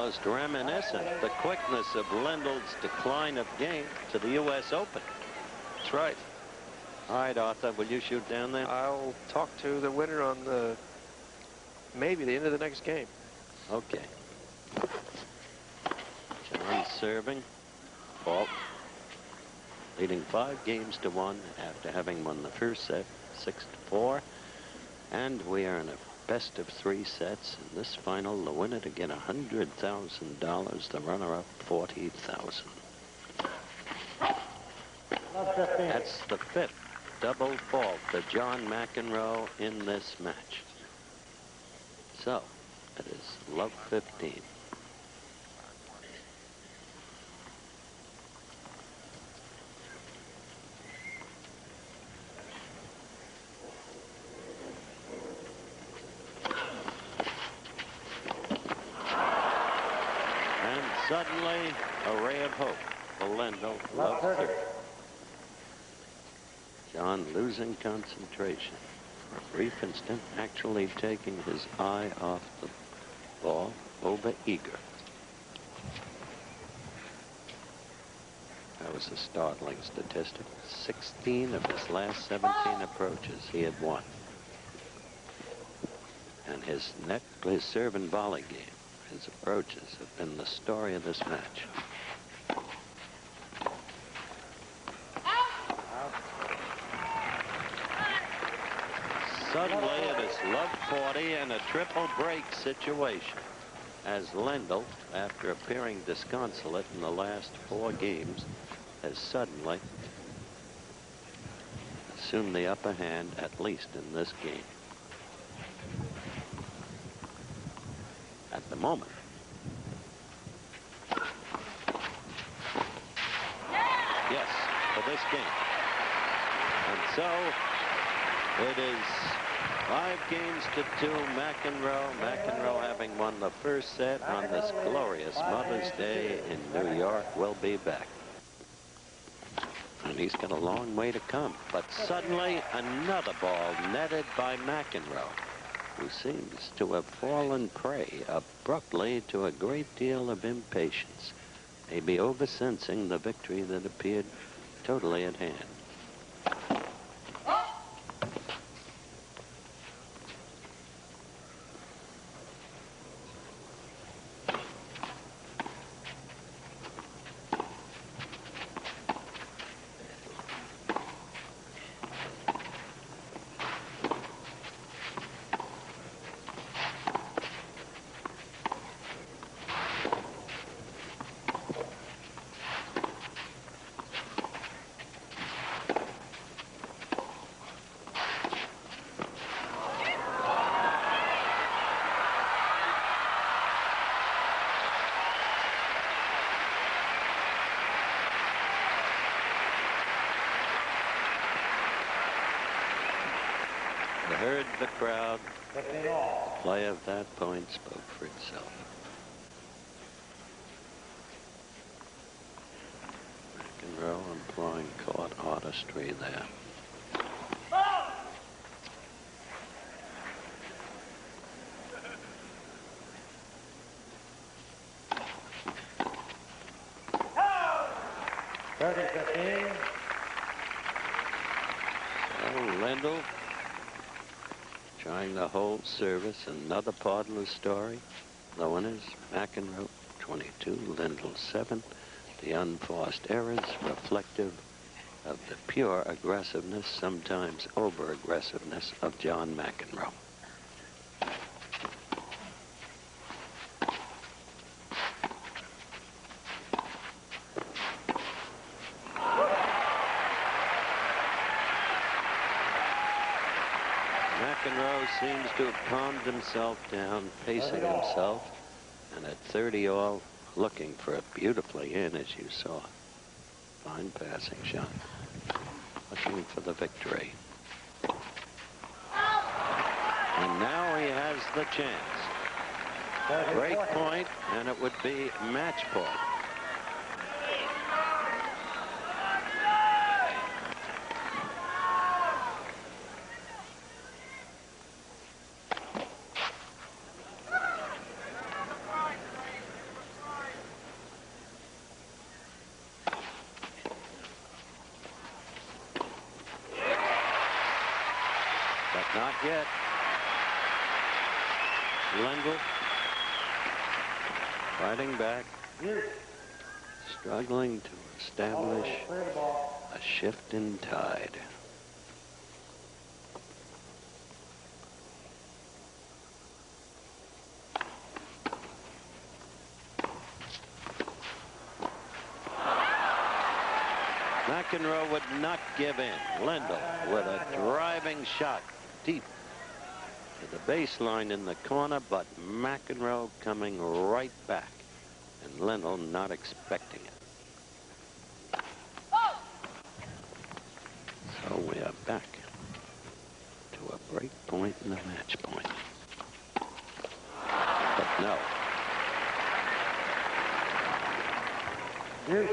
almost reminiscent, the quickness of Lendl's decline of game to the U.S. Open. That's right. All right, Arthur, will you shoot down there? I'll talk to the winner on maybe the end of the next game. Okay. John serving. Fault. Leading 5-1 after having won the first set, 6-4. And we are in a best-of-3 sets. In this final, the winner to get $100,000. The runner-up, $40,000. That's the 5th double fault to John McEnroe in this match. So, it is love 15. And suddenly, a ray of hope for Lendl, love 30. John losing concentration for a brief instant, actually taking his eye off the ball, over eager. That was a startling statistic. 16 of his last 17 approaches he had won. And his serve and volley game, his approaches have been the story of this match. Suddenly it is love 40 and a triple break situation as Lendl, after appearing disconsolate in the last 4 games, has suddenly assumed the upper hand, at least in this game. At the moment. Yes, for this game. And so it is 5-2, McEnroe having won the first set on this glorious Mother's Day in New York, will be back. And he's got a long way to come. But suddenly another ball netted by McEnroe, who seems to have fallen prey abruptly to a great deal of impatience, maybe oversensing the victory that appeared totally at hand. Heard the crowd. The play of that point spoke for itself. McEnroe employing court artistry there. Lendl trying the whole service. Another part of the story. The winners, McEnroe 22, Lendl 7. The unforced errors reflective of the pure aggressiveness, sometimes over-aggressiveness, of John McEnroe. McEnroe seems to have calmed himself down, pacing himself, and at 30 all, looking for it beautifully in, as you saw. Fine passing shot. Looking for the victory. And now he has the chance. Break point, and it would be match point. yet. Lendl fighting back, struggling to establish a shift in tide. McEnroe would not give in. Lendl with a driving shot deep to the baseline in the corner, but McEnroe coming right back, and Lendl not expecting it. So we are back to a break point and a match point. But no. Yes.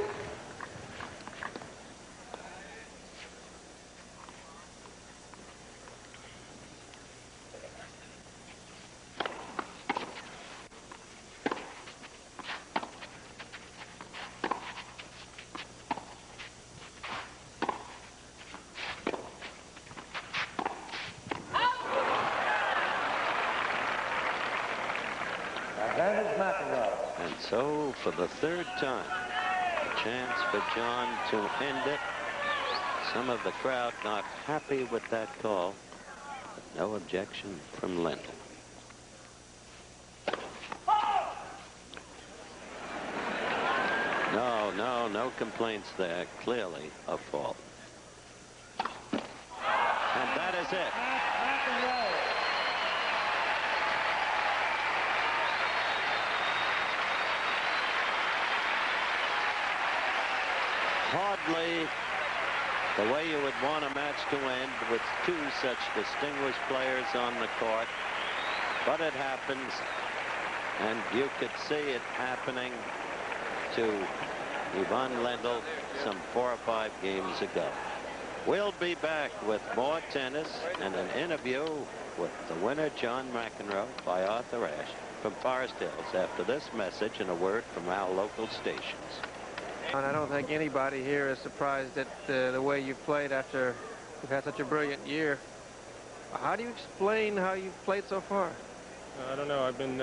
And so, for the third time, a chance for John to end it. Some of the crowd not happy with that call, but no objection from Lendl. No complaints there. Clearly a fault. And that is it. Hardly the way you would want a match to end with two such distinguished players on the court. But it happens, and you could see it happening to Ivan Lendl some 4 or 5 games ago. We'll be back with more tennis and an interview with the winner, John McEnroe, by Arthur Ashe from Forest Hills, after this message and a word from our local stations. And I don't think anybody here is surprised at the way you've played after you've had such a brilliant year. How do you explain how you've played so far? I don't know. I've been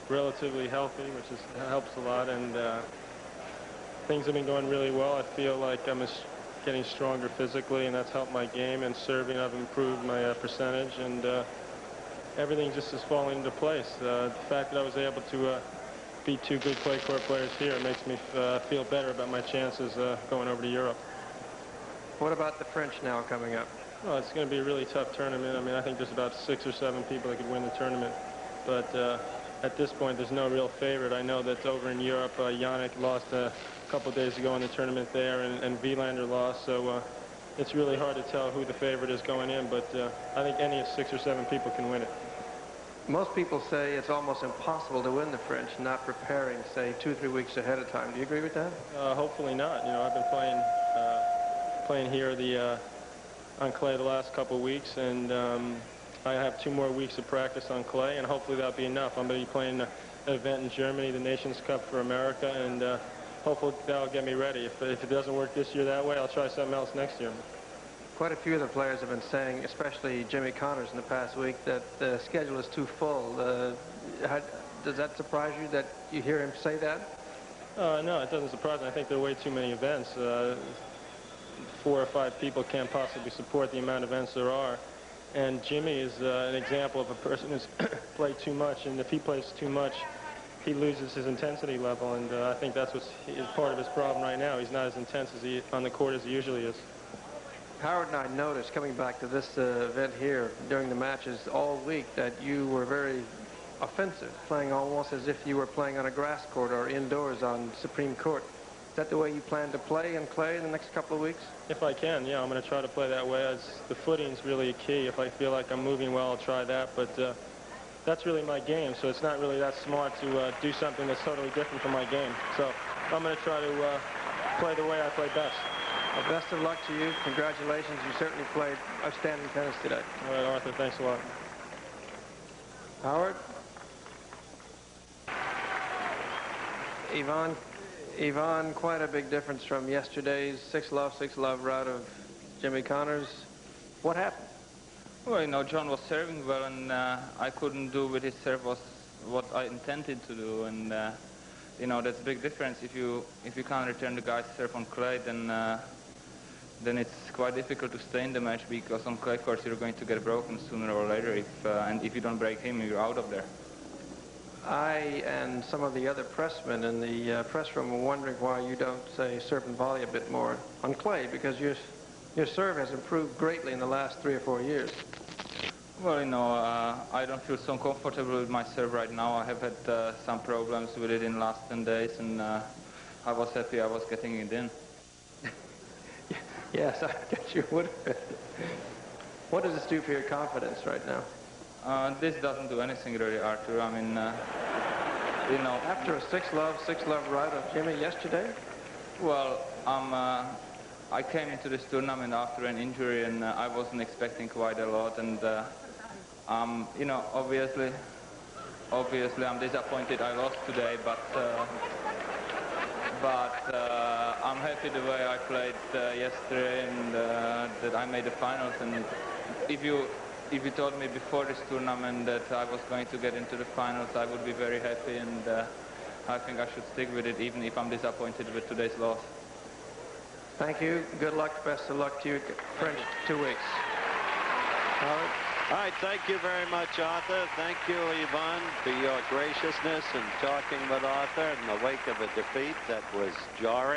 relatively healthy, which helps a lot, and things have been going really well. I feel like I'm getting stronger physically, and that's helped my game. And serving, I've improved my percentage, and everything just is falling into place. The fact that I was able to beat 2 good clay court players here makes me feel better about my chances going over to Europe. What about the French now coming up? Well, it's going to be a really tough tournament. I mean, I think there's about 6 or 7 people that could win the tournament. But at this point, there's no real favorite. I know that over in Europe, Yannick lost a couple days ago in the tournament there, and Wielander lost. So it's really hard to tell who the favorite is going in. But I think any of 6 or 7 people can win it. Most people say it's almost impossible to win the French, not preparing, say, 2 or 3 weeks ahead of time. Do you agree with that? Hopefully not. You know, I've been playing here on clay the last couple of weeks, and I have 2 more weeks of practice on clay, and hopefully that'll be enough. I'm going to be playing an event in Germany, the Nations Cup for America, and hopefully that'll get me ready. If it doesn't work this year that way, I'll try something else next year. Quite a few of the players have been saying, especially Jimmy Connors in the past week, that the schedule is too full. Does that surprise you that you hear him say that? No, it doesn't surprise me. I think there are way too many events. 4 or 5 people can't possibly support the amount of events there are. And Jimmy is an example of a person who's played too much, and if he plays too much, he loses his intensity level, and I think that's what's part of his problem right now. He's not as intense on the court as he usually is. Howard and I noticed, coming back to this event here during the matches all week, that you were very offensive, playing almost as if you were playing on a grass court or indoors on Supreme Court. Is that the way you plan to play in clay in the next couple of weeks? If I can, yeah, I'm going to try to play that way. The footing's really a key. If I feel like I'm moving well, I'll try that. But that's really my game, so it's not really that smart to do something that's totally different from my game. So I'm going to try to play the way I play best. Well, best of luck to you. Congratulations. You certainly played outstanding tennis today. All right, Arthur, thanks a lot. Howard? Ivan, quite a big difference from yesterday's 6-love rout of Jimmy Connors. What happened? Well, John was serving well, and I couldn't do with his serve what I intended to do, and that's a big difference. If you can't return the guy's serve on clay, then it's quite difficult to stay in the match, because on clay courts you're going to get broken sooner or later. And if you don't break him, you're out of there. I and some of the other pressmen in the press room were wondering why you don't, say, serve and volley a bit more on clay, because your serve has improved greatly in the last 3 or 4 years. Well, I don't feel so comfortable with my serve right now. I have had some problems with it in the last 10 days, and I was happy I was getting it in. Yes, I guess you would. What does this do for your confidence right now? This doesn't do anything really, Arthur. I mean, After a 6-love rout of Jimmy yesterday? Well, I came into this tournament after an injury, and I wasn't expecting quite a lot. And obviously, I'm disappointed I lost today, but I'm happy the way I played yesterday, and that I made the finals. And if you told me before this tournament that I was going to get into the finals, I would be very happy, and I think I should stick with it, even if I'm disappointed with today's loss. Thank you. Good luck. Best of luck to you. French 2 weeks. Howard? All right, thank you very much, Arthur. Thank you, Ivan, for your graciousness in talking with Arthur in the wake of a defeat that was jarring.